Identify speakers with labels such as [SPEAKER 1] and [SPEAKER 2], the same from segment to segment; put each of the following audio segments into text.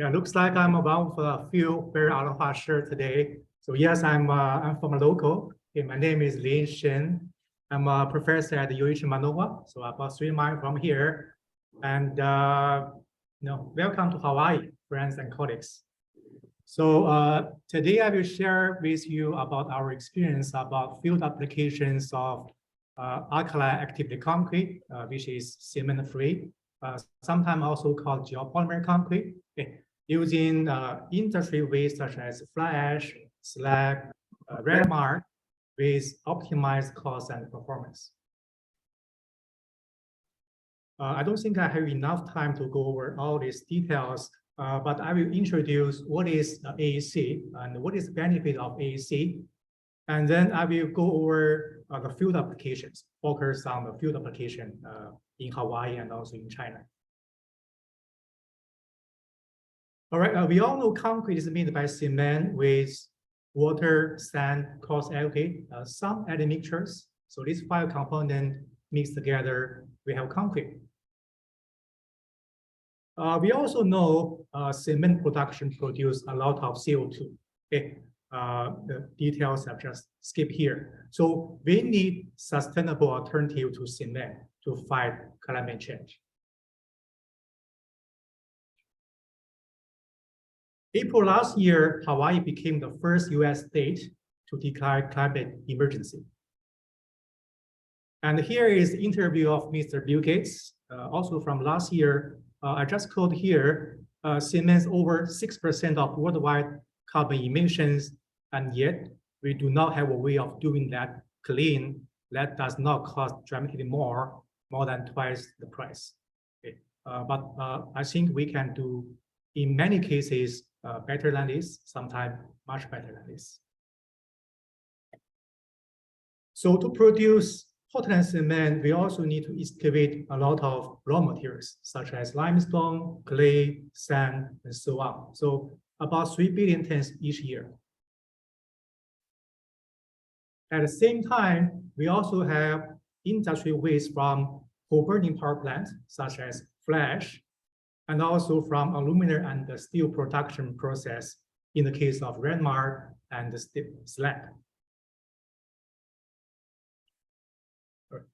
[SPEAKER 1] Yeah, looks like I'm one of a few very aloha shirt today. So yes, I'm from a local. Okay, my name is Shen. I'm a professor at the UH Manoa, so about 3 miles from here. And welcome to Hawaii, friends and colleagues. So today I will share with you about our experience about field applications of alkali-activated concrete, which is cement-free, sometimes also called geopolymer concrete, using industry waste such as fly ash, slag, red mark, with optimized cost and performance. I don't think I have enough time to go over all these details, but I will introduce what is AEC and what is the benefit of AEC. And then I will go over the field applications, focus on the field application in Hawaii and also in China. All right, we all know concrete is made by cement with water, sand, coarse aggregate, some admixtures. So these 5 components mixed together, we have concrete. We also know cement production produces a lot of CO2. Okay, the details I've just skipped here. So we need sustainable alternative to cement to fight climate change. April last year, Hawaii became the first US state to declare climate emergency. And here is the interview of Mr. Bill Gates, also from last year. I just quote here, cement over 6% of worldwide carbon emissions, and yet we do not have a way of doing that clean that does not cost dramatically more than twice the price. Okay. But I think we can do, in many cases, better than this, sometimes much better than this. So to produce Portland cement, we also need to excavate a lot of raw materials, such as limestone, clay, sand, and so on. So about 3 billion tons each year. At the same time, we also have industrial waste from coal burning power plants, such as fly ash, and also from aluminum and the steel production process in the case of red mark and the slag.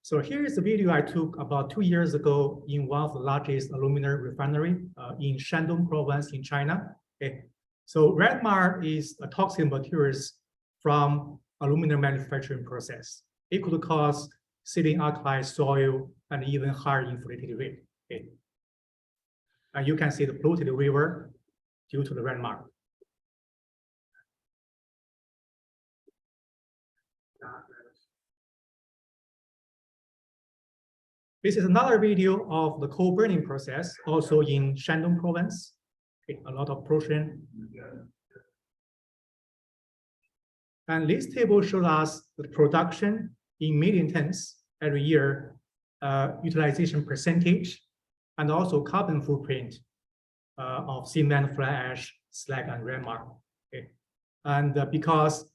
[SPEAKER 1] So here is a video I took about 2 years ago in one of the largest aluminum refinery in Shandong province in China. Okay. So red mark is a toxic materials from aluminum manufacturing process. It could cause sealing alkali soil and even higher infiltrated rate. Okay. And you can see the polluted river due to the red mark. This is another video of the coal burning process, also in Shandong province. Okay, a lot of pollution. And this table shows us the production in million tons every year, utilization percentage, and also carbon footprint of cement, fly ash, slag, and red mark. Okay. And because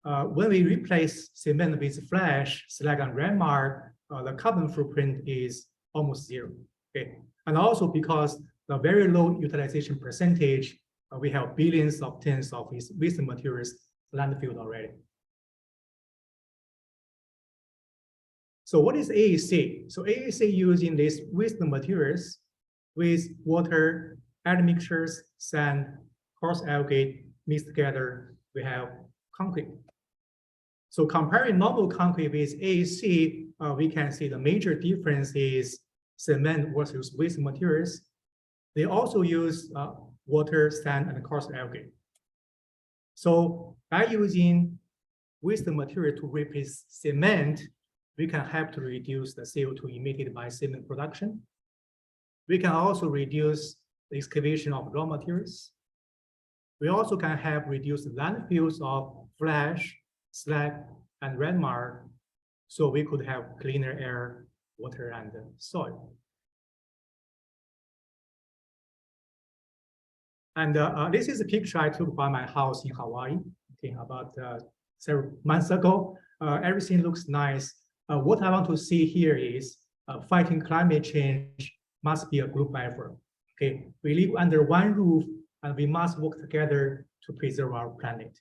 [SPEAKER 1] when we replace cement with fly ash, slag, and red mark, the carbon footprint is almost 0. Okay. And also because the very low utilization percentage, we have billions of tons of these waste materials landfilled already. So what is AEC? So AEC using these waste materials with water, admixtures, sand, coarse aggregate mixed together, we have concrete. So comparing normal concrete with AEC, we can see the major difference is cement versus waste materials. They also use water, sand, and coarse aggregate. So by using waste material to replace cement, we can help to reduce the CO2 emitted by cement production. We can also reduce the excavation of raw materials. We also can help reduce landfills of fly ash, slag, and red mark, so we could have cleaner air, water, and soil. And this is a picture I took by my house in Hawaii, okay, about several months ago. Everything looks nice. What I want to see here is fighting climate change must be a group effort. Okay, we live under one roof and we must work together to preserve our planet.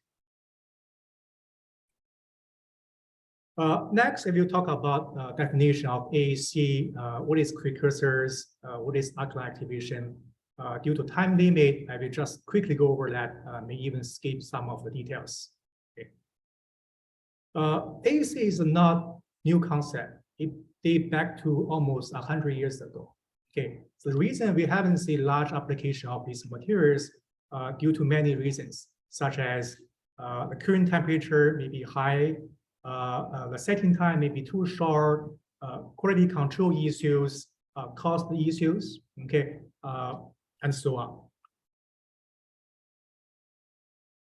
[SPEAKER 1] Next, I will talk about definition of AAC, what is precursors, what is alkali activation. Due to time limit, I will just quickly go over that, may even skip some of the details. Okay. AAC is not new concept. It dates back to almost 100 years ago. Okay, so the reason we haven't seen large application of these materials due to many reasons, such as the current temperature may be high, the setting time may be too short, quality control issues, cost issues, okay, and so on.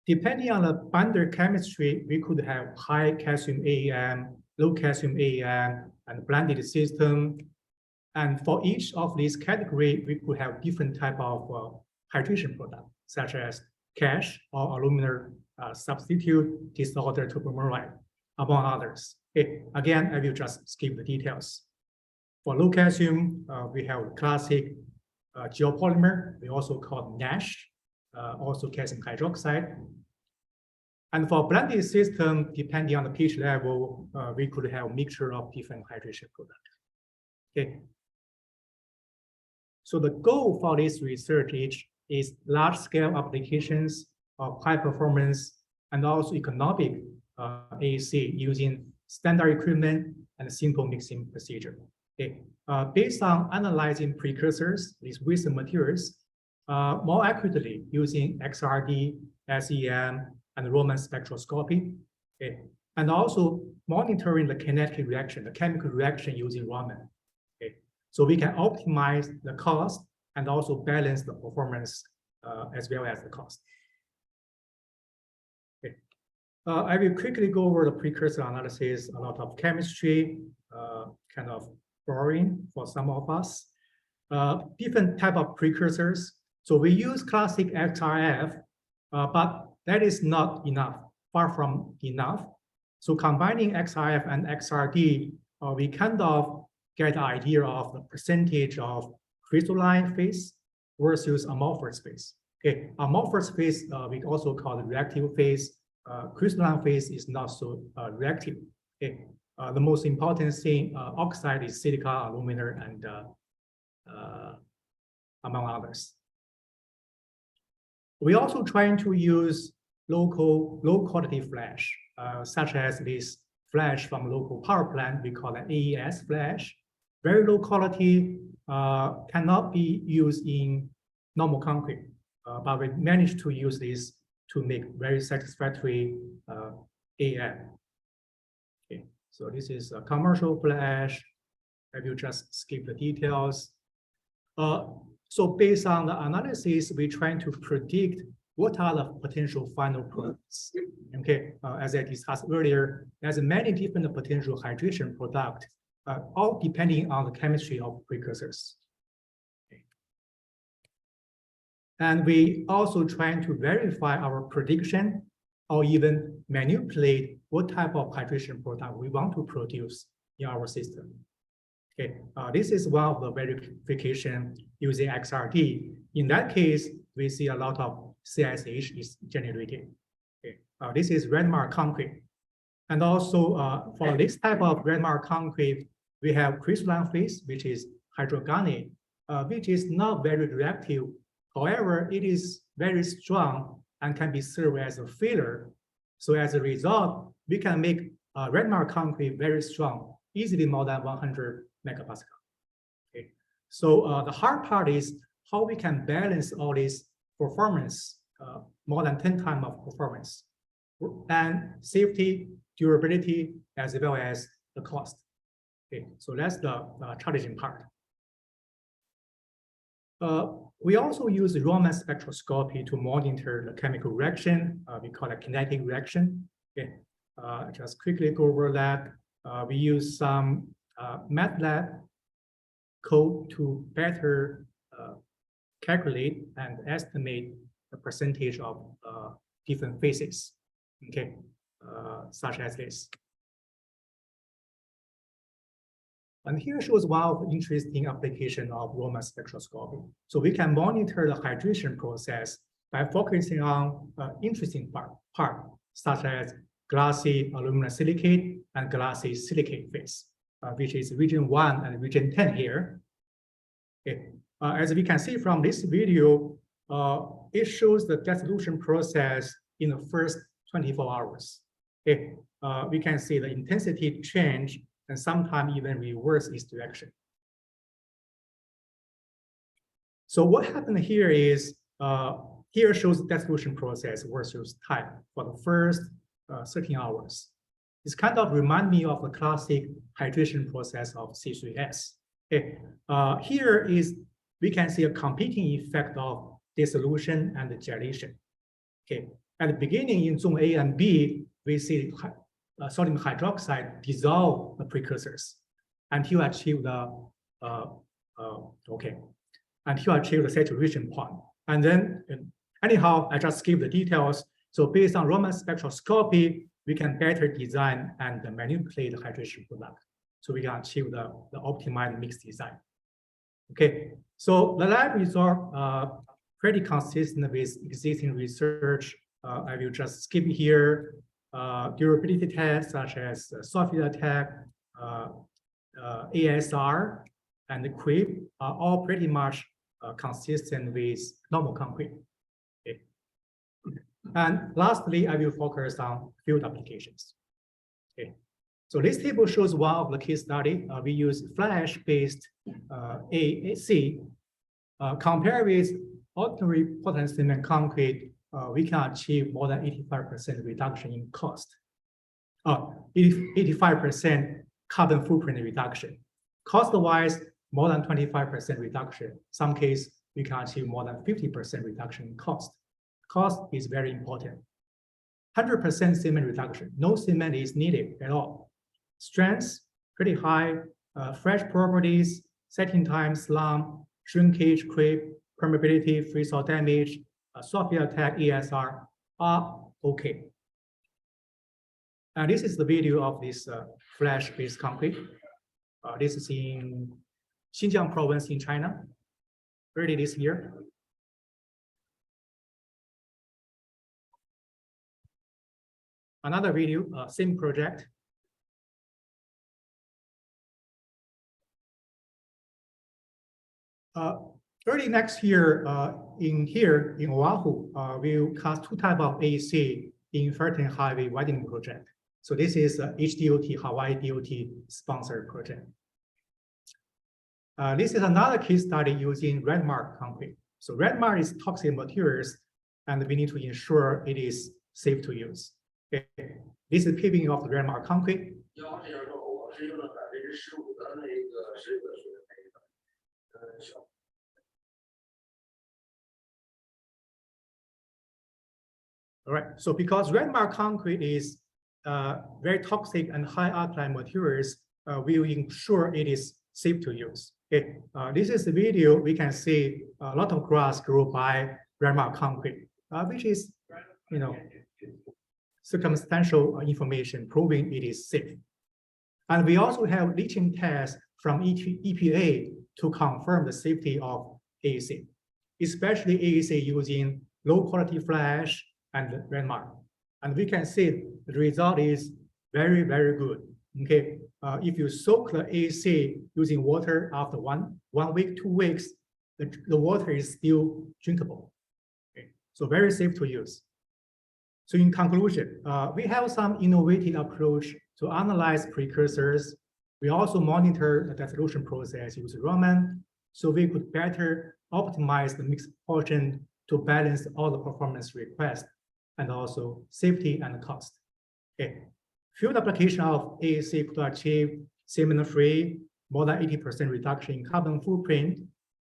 [SPEAKER 1] Depending on the binder chemistry, we could have high calcium AEM, low calcium AEM, and blended system. And for each of these categories, we could have different type of hydration product, such as cash or aluminum substitute, disorder toberomide, among others. Okay. Again, I will just skip the details. For low calcium, we have classic geopolymer, we also call NASH, also calcium hydroxide. And for blended system, depending on the pH level, we could have a mixture of different hydration products. Okay. So the goal for this research is large-scale applications of high performance and also economic AAC using standard equipment and simple mixing procedure. Okay. Based on analyzing precursors, these waste materials, more accurately using XRD, SEM, and Raman spectroscopy, okay, and also monitoring the kinetic reaction, the chemical reaction using Raman. Okay. So we can optimize the cost and also balance the performance as well as the cost. Okay. I will quickly go over the precursor analysis, a lot of chemistry, kind of boring for some of us. Different type of precursors. So we use classic XRF, but that is not enough, far from enough. So combining XRF and XRD, we kind of get the idea of the percentage of crystalline phase versus amorphous phase. Okay, amorphous phase we also call the reactive phase. Crystalline phase is not so reactive. Okay, the most important thing oxide is silica, aluminum, and among others. We're also trying to use low quality flash, such as this flash from local power plant. We call it AES flash. Very low quality, cannot be used in normal concrete, but we managed to use this to make very satisfactory AM. Okay, so this is a commercial flash. I will just skip the details. So based on the analysis, we're trying to predict what are the potential final products. Okay, as I discussed earlier, there's many different potential hydration products, all depending on the chemistry of precursors. Okay. And we also trying to verify our prediction or even manipulate what type of hydration product we want to produce in our system. Okay, this is one of the verification using XRD. In that case, we see a lot of CSH is generated. Okay, this is red mark concrete. And also for this type of red mark concrete, we have crystalline phase, which is hydrogonate, which is not very reactive. However, it is very strong and can be served as a filler. So as a result, we can make red mark concrete very strong, easily more than 100 megapascal. Okay, so the hard part is how we can balance all this performance, more than 10 times of performance, and safety, durability, as well as the cost. Okay, so that's the challenging part. We also use Raman spectroscopy to monitor the chemical reaction. We call it kinetic reaction. Okay, just quickly go over that. We use some MATLAB code to better calculate and estimate the percentage of different phases, okay, such as this. And here shows one of the interesting application of raw mass spectroscopy. So we can monitor the hydration process by focusing on interesting part, such as glassy aluminum silicate and glassy silicate phase, which is region 1 and region 10 here. Okay. As we can see from this video, it shows the dissolution process in the first 24 hours. Okay. We can see the intensity change and sometimes even reverse its direction. So what happened here is, here shows dissolution process versus time for the first 13 hours. This kind of remind me of the classic hydration process of C3S. Okay. Here is, we can see a competing effect of dissolution and gelation. Okay. At the beginning in zone A and B, we see sodium hydroxide dissolve the precursors until achieve the until achieve the saturation point. And then anyhow, I just give the details. So based on raw mass spectroscopy, we can better design and manipulate the hydration product. So we can achieve the optimized mix design. Okay, so the lab result pretty consistent with existing research. I will just skip here. Durability tests such as software attack, ASR, and the QUIP are all pretty much consistent with normal concrete. Okay. And lastly, I will focus on field applications. Okay. So this table shows one of the case study. We use flash-based AAC. Compared with ordinary Portland cement concrete, we can achieve more than 85% reduction in cost. 85% carbon footprint reduction. Cost-wise, more than 25% reduction. Some case, we can achieve more than 50% reduction in cost. Cost is very important. 100% cement reduction. No cement is needed at all. Strength, pretty high. Fresh properties, setting time, slump, shrinkage, creep, permeability, freeze-thaw damage, software attack, ESR are okay. And this is the video of this flash-based concrete. This is in Xinjiang province in China, early this year. Another video, same project. Early next year, in Oahu, we'll cast 2 types of AEC in Fairton Highway widening project. So this is HDOT, Hawaii DOT sponsored project. This is another case study using red mark concrete. So red mark is toxic materials, and we need to ensure it is safe to use. Okay. This is paving of the red mark concrete. All right, so because red mark concrete is very toxic and high alkaline materials, we will ensure it is safe to use. Okay, this is the video. We can see a lot of grass grow by red mark concrete, which is, circumstantial information proving it is safe. And we also have leaching tests from EPA to confirm the safety of AEC, especially AEC using low quality flash and red mark. And we can see the result is very, very good. Okay, if you soak the AEC using water after one week, 2 weeks, the water is still drinkable. Okay, so very safe to use. So in conclusion, we have some innovative approach to analyze precursors. We also monitor the dissolution process using Raman, so we could better optimize the mixed portion to balance all the performance requests and also safety and cost. Okay. Field application of AEC could achieve cement-free, more than 80% reduction in carbon footprint,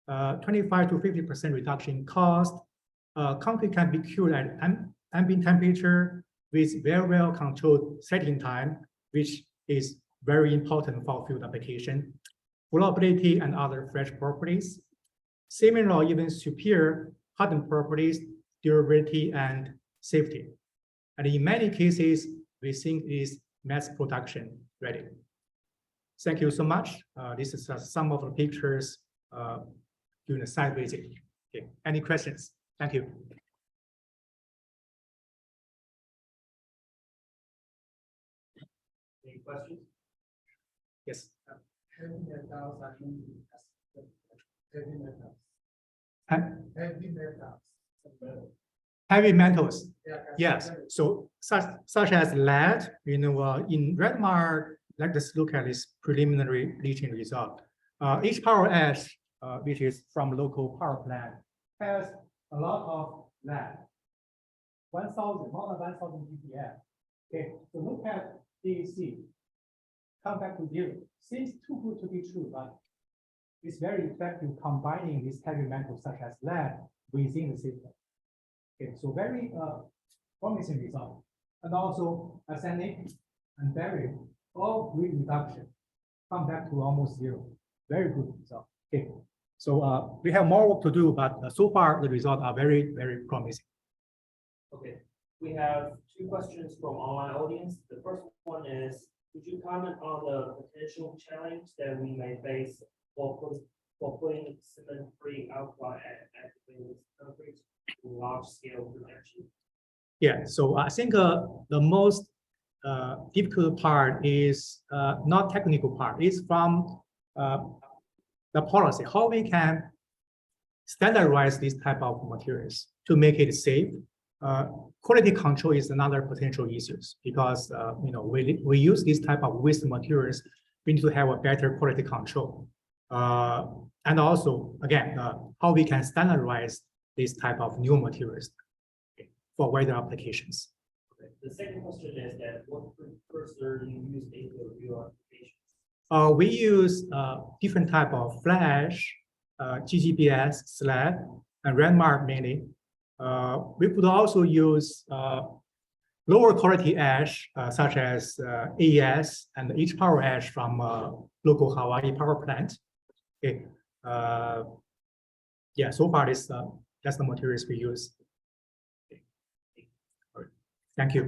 [SPEAKER 1] 25 to 50% reduction in cost. Concrete can be cured at ambient temperature with very well controlled setting time, which is very important for field application. Flowability and other fresh properties. Similar or even superior hardened properties, durability and safety. And in many cases, we think it is mass production ready. thank you so much. This is some of the pictures during the site visit. Okay, any questions? Thank you.
[SPEAKER 2] Any questions?
[SPEAKER 1] Yes.
[SPEAKER 3] Heavy metals are used as heavy metals. Heavy metals.
[SPEAKER 1] Heavy metals.
[SPEAKER 3] Yeah,
[SPEAKER 1] Yes. So such as lead, in red mark, let's look at this preliminary leaching result. Each power ash, which is from local power plant, has a lot of lead. 1,000, more than 1,000 ppm. Okay, so look at DEC. Come back to 0. Seems too good to be true, but it's very effective combining these heavy metals such as lead within the system. Okay, so very promising result. And also arsenic and barium, all grid reduction, come back to almost 0. Very good result. Okay, so we have more work to do, but so far the results are very, very promising.
[SPEAKER 2] Okay, we have 2 questions from online audience. The first one is, could you comment on the potential challenge that we may face for putting cement-free alkali-activated concrete to large-scale production?
[SPEAKER 1] Yeah, so I think the most difficult part is not technical part. It's from the policy, how we can standardize this type of materials to make it safe. Quality control is another potential issues because we use this type of waste materials. We need to have a better quality control, and also again how we can standardize this type of new materials for wider applications.
[SPEAKER 2] Okay. The second question is that what precursor do you use in your applications?
[SPEAKER 1] We use different type of flash, GGBS, Slag, and Redmark mainly. We could also use lower quality ash, such as AES and H power ash from local Hawaii power plant. Okay. Yeah, so far that's the materials we use. Okay. All right. Thank you.